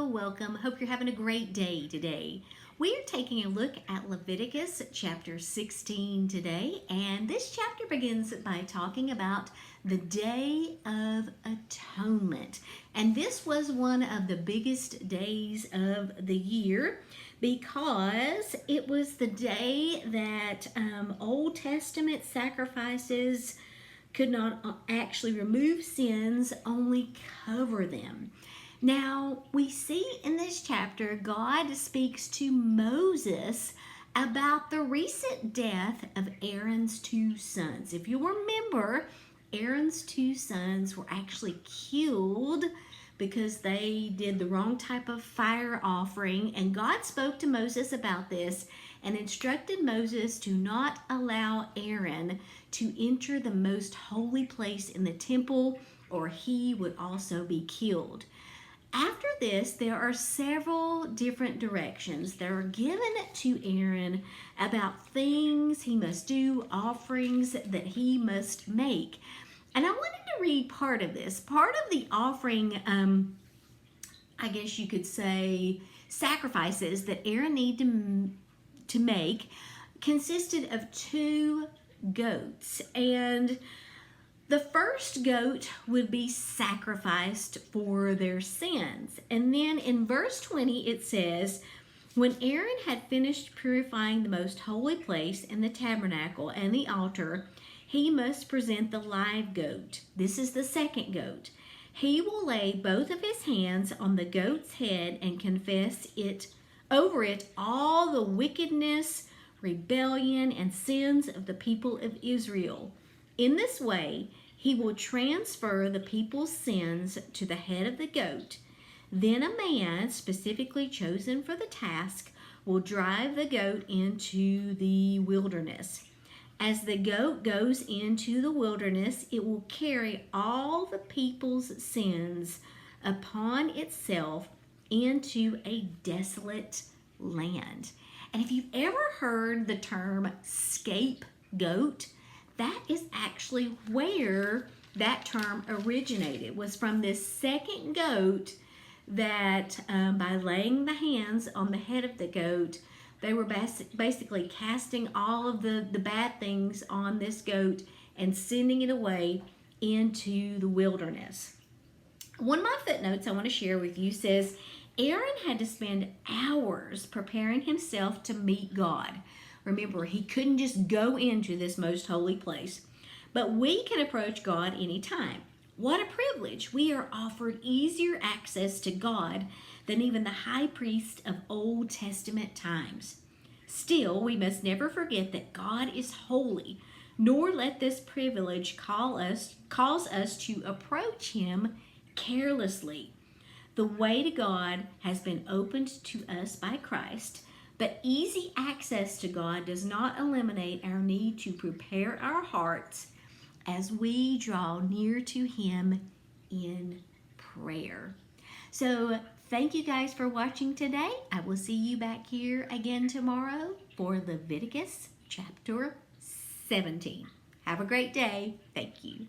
welcome. Hope you're having a great day today. We are taking a look at Leviticus Chapter 16 today, and this chapter begins by talking about the Day of Atonement. And this was one of the biggest days of the year because it was the day that Old Testament sacrifices could not actually remove sins, only cover them. Now, we see in this chapter, God speaks to Moses about the recent death of Aaron's two sons. If you remember, Aaron's two sons were actually killed because they did the wrong type of fire offering, and God spoke to Moses about this and instructed Moses to not allow Aaron to enter the most holy place in the temple, or he would also be killed. After this, there are several different directions that are given to Aaron about things he must do, offerings that he must make. And I wanted to read part of this. Part of the offering, I guess you could say, sacrifices that Aaron needed to make consisted of two goats. And the first goat would be sacrificed for their sins. And then in verse 20 it says, when Aaron had finished purifying the most holy place and the tabernacle and the altar, he must present the live goat. This is the second goat. He will lay both of his hands on the goat's head and confess over it all the wickedness, rebellion, and sins of the people of Israel. In this way, he will transfer the people's sins to the head of the goat. Then a man specifically chosen for the task will drive the goat into the wilderness. As the goat goes into the wilderness, it will carry all the people's sins upon itself into a desolate land. And if you've ever heard the term scapegoat, that is actually where that term originated, was from this second goat that by laying the hands on the head of the goat, they were basically casting all of the bad things on this goat and sending it away into the wilderness. One of my footnotes I want to share with you says, Aaron had to spend hours preparing himself to meet God. Remember, he couldn't just go into this most holy place. But we can approach God anytime. What a privilege. We are offered easier access to God than even the high priest of Old Testament times. Still, we must never forget that God is holy, nor let this privilege cause us to approach him carelessly. The way to God has been opened to us by Christ, but easy access to God does not eliminate our need to prepare our hearts as we draw near to him in prayer. So thank you guys for watching today. I will see you back here again tomorrow for Leviticus chapter 17. Have a great day. Thank you.